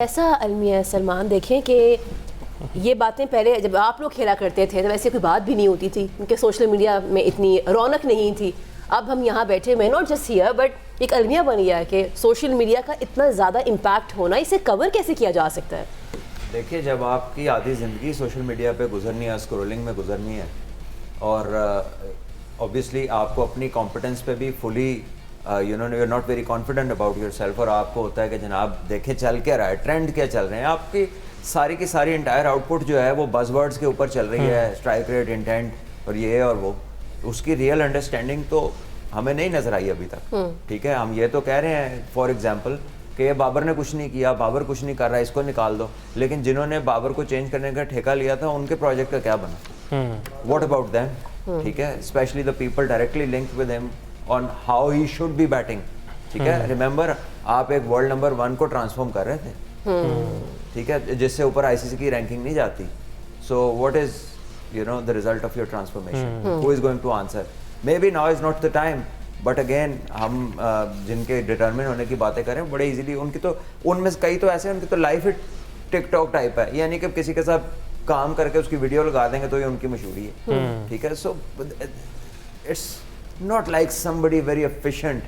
ऐसा अलमिया सलमान देखें कि ये बातें पहले जब आप लोग खेला करते थे तो वैसे कोई बात भी नहीं होती थी क्योंकि सोशल मीडिया में इतनी रौनक नहीं थी। अब हम यहाँ बैठे हुए नॉट जस्ट हियर बट एक अलमिया बन गया है कि सोशल मीडिया का इतना ज़्यादा इम्पैक्ट होना, इसे कवर कैसे किया जा सकता है? देखिए, जब आपकी आधी ज़िंदगी सोशल मीडिया पे गुजरनी है, स्क्रॉलिंग में गुजरनी है और ऑब्वियसली आपको अपनी कॉम्पिटेंस पे भी fully you are not very confident about yourself और आपको होता है कि जनाब देखे चल क्या रहा है, ट्रेंड क्या चल रहे हैं, आपकी सारी की सारी इंटायर आउटपुट जो है वो बज़वर्ड्स के ऊपर चल रही है, स्ट्राइक रेट, इंटेंट और ये और वो, उसकी रियल अंडरस्टैंडिंग तो हमें नहीं नज़र आई अभी तक। ठीक है, हम ये तो कह रहे हैं फॉर एग्जाम्पल कि ये बाबर ने कुछ नहीं किया, बाबर कुछ नहीं कर रहा है, इसको निकाल दो, लेकिन जिन्होंने बाबर को चेंज करने का ठेका लिया था उनके प्रोजेक्ट का क्या बना? What about them? ठीक है, specially the people directly linked with him on how he should be batting. ठीक है, रिमेंबर आप एक वर्ल्ड नंबर 1 को ट्रांसफॉर्म कर रहे थे, ठीक है, जिससे ऊपर आईसीसी की रैंकिंग नहीं जाती। So what is the result of your transformation? Who is going to answer? Maybe now is not the time, but again हम जिनके डिटर्मिन होने की बातें करें बड़े इजीली, उनकी तो उनमें कई तो ऐसे उनकी तो लाइफ ही टिकटॉक टाइप है, यानी कि किसी के साथ काम करके उसकी वीडियो लगा देंगे तो ये उनकी मशहूरी है। ठीक है, so it's not like somebody very efficient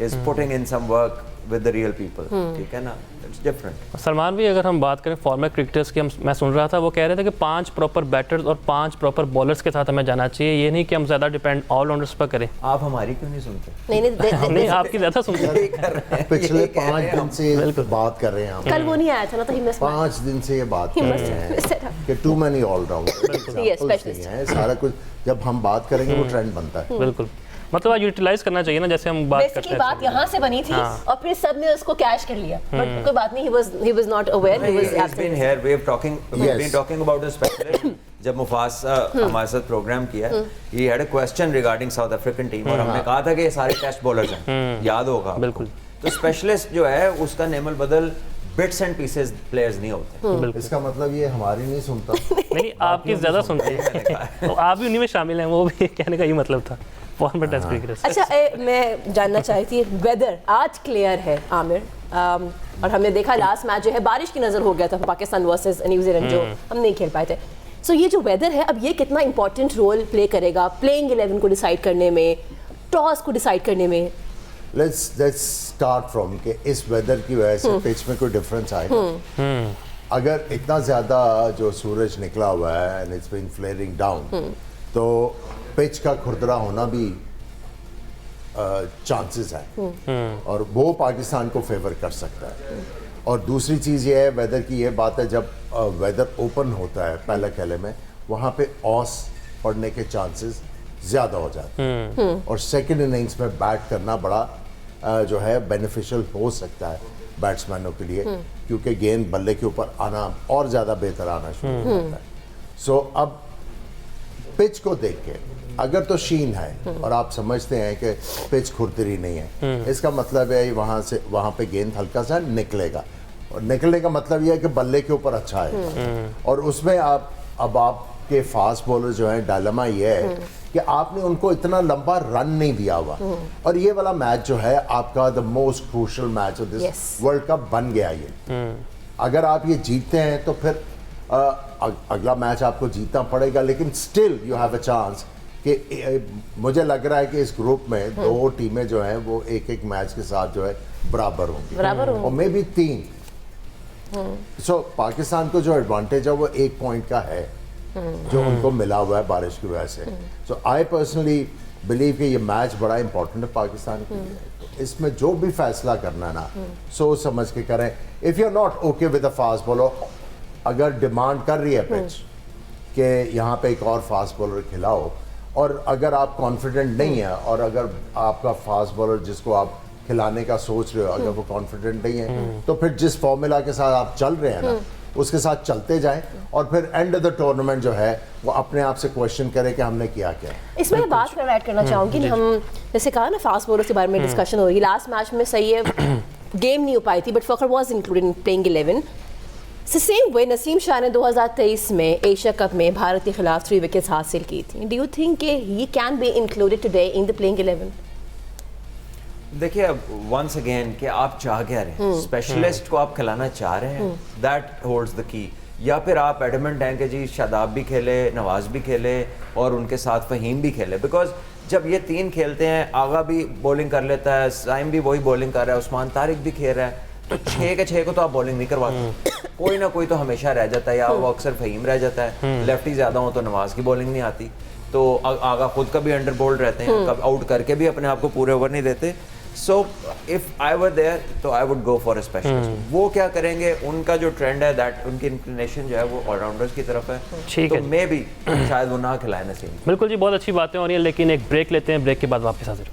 is putting in some work with the real people। ठीक है ना, it's different। सलमान भी अगर हम बात करें फॉर्मर क्रिकेटर्स की, मैं सुन रहा था वो कह रहे थे कि 5 प्रॉपर बैटर्स और 5 प्रॉपर बॉलर्स के साथ हमें जाना चाहिए, ये नहीं कि हम ज़्यादा डिपेंड ऑलराउंडर्स पर करें। आप हमारी क्यों नहीं सुनते? नहीं, आपकी ज़्यादा सुनते हैं। पिछले 5 दिन से बात कर रहे हैं हम। कल वो नहीं आया था ना, तो ही मिस 5 दिन से ये बात कर रहे हैं कि टू मैनी ऑलराउंडर हैं, सारा कुछ जब हम बात करेंगे वो ट्रेंड बनता है। बिल्कुल, मतलब आज यूटिलाइज करना चाहिए ना, जैसे हम बात करते हैं। बात यहाँ से बनी थी और फिर सब ने उसको कैच कर लिया, बट कोई बात नहीं, he was not aware, he was He's been here, we've been talking about the specialist। जब मुफास हमारे साथ प्रोग्राम किया, he had a question regarding South African team और हमने कहा था कि ये सारे टेस्ट बॉलर्स हैं, याद होगा बिल्कुल। तो स्पेशलिस्ट जो है उसका नेमल बदल बिट्स एंड पीसेस प्लेयर्स नहीं होते। इसका मतलब ये हमारी नहीं सुनता। नहीं, आपकी ज़्यादा सुनते हैं, तो आप भी उन्हीं में शामिल हैं, वो भी कहने का ये मतलब था। अच्छा, मैं जानना चाहती थी वेदर आज क्लियर है आमिर, और हमने देखा लास्ट मैच जो है बारिश की नज़र हो गया था पाकिस्तान वर्सेस न्यूजीलैंड, जो हम नहीं खेल पाए थे। सो ये जो वेदर है अब ये कितना इंपॉर्टेंट रोल प्ले करेगा प्लेइंग 11 को डिसाइड करने में, टॉस को डिसाइड करने में? लेट्स स्टार्ट फ्रॉम कि इस वेदर की वजह से पिच में कोई डिफरेंस आएगा। अगर इतना ज़्यादा जो सूरज निकला हुआ है and it's been flaring down, तो पिच का खुरदरा होना भी चांसेस है और वो पाकिस्तान को फेवर कर सकता है। और दूसरी चीज़ ये है वेदर की, ये बात है जब वेदर ओपन होता है पहले खेले में, वहाँ पे ऑस पड़ने के चांसेस ज़्यादा हो जाते हैं और सेकंड इनिंग्स में बैट करना बड़ा जो है बेनिफिशियल हो सकता है बैट्समैनों के लिए, क्योंकि गेंद बल्ले के ऊपर आना और ज़्यादा बेहतर आना शुरू हो जाता है। सो अब पिच को देख के अगर तो शीन है और आप समझते हैं कि पिच खुरदरी नहीं है, इसका मतलब है वहाँ पे गेंद हल्का सा निकलेगा, और निकलने का मतलब यह है कि बल्ले के ऊपर अच्छा है। और उसमें आपके फास्ट बॉलर जो है, डायलेमा ये है कि आपने उनको इतना लंबा रन नहीं दिया हुआ, और ये वाला मैच जो है आपका the most crucial match of this world cup बन गया ये। अगर आप ये जीतते हैं तो फिर अगला मैच आपको जीतना पड़ेगा, लेकिन still you have a chance कि मुझे लग रहा है कि इस ग्रुप में 2 टीमें जो हैं वो एक मैच के साथ जो है बराबर होंगी और मे बी 3। सो पाकिस्तान को जो एडवांटेज है वो 1 पॉइंट का है जो उनको मिला हुआ है बारिश की वजह से। सो आई पर्सनली बिलीव कि ये मैच बड़ा इंपॉर्टेंट है पाकिस्तान के लिए। इसमें जो भी फैसला करना है ना, सोच समझ के करें। If you are not okay with a fast bowler, अगर डिमांड कर रही है पिच कि यहाँ पे एक और फास्ट बॉलर खिलाओ, और अगर आप कॉन्फिडेंट नहीं है और अगर आपका फास्ट बॉलर जिसको आप खिलाने का सोच रहे हो अगर वो कॉन्फिडेंट नहीं है, तो फिर जिस फॉर्मूला के साथ आप चल रहे हैं ना उसके साथ चलते जाएं, और फिर एंड ऑफ द टूर्नामेंट जो है वो अपने आप से क्वेश्चन करें कि हमने किया क्या। इसमें बात ऐड करना चाहूँगी, हम जैसे कहा ना फास्ट बॉलर के बारे में डिस्कशन हो रही है, लास्ट मैच में सही है गेम नहीं हो पाई थी but Fakhar was included in playing 11। Same way Naseem Shah ने 2023 में एशिया कप में भारत के खिलाफ 3 विकेट्स हासिल की थी। Do you think he can be included today in the playing 11? देखिए वंस अगेन कि आप चाह क्या रहे हैं, स्पेशलिस्ट को आप खिलाना चाह रहे हैं, दैट होल्ड्स द की, या फिर आप एडमेंट हैं कि जी शादाब भी खेले, नवाज भी खेले और उनके साथ फ़हीम भी खेले, बिकॉज जब ये तीन खेलते हैं, आगा भी बॉलिंग कर लेता है, साइम भी वही बॉलिंग कर रहा है, उस्मान तारिक भी खेल रहा है, तो 6 के 6 को तो आप बॉलिंग नहीं करवाते, कोई ना कोई तो हमेशा रह जाता है, या वो अक्सर फ़हीम रह जाता है, लेफ्टी ज़्यादा हो तो नवाज की बॉलिंग नहीं आती, तो आगा खुद का भी अंडर बोल्ड रहते हैं, कब आउट करके भी अपने आप को पूरे ओवर नहीं देते। So if I were there तो I would go for a specialist. वो क्या करेंगे, उनका जो ट्रेंड है दैट उनकी इंक्लिनेशन जो है वो ऑलराउंडर्स की तरफ है, ठीक तो है। मे भी शायद वो ना खिलाए नसीम। बिल्कुल जी, बहुत अच्छी बातें हो रही हैं, लेकिन एक ब्रेक लेते हैं, ब्रेक के बाद वापस हाजिर।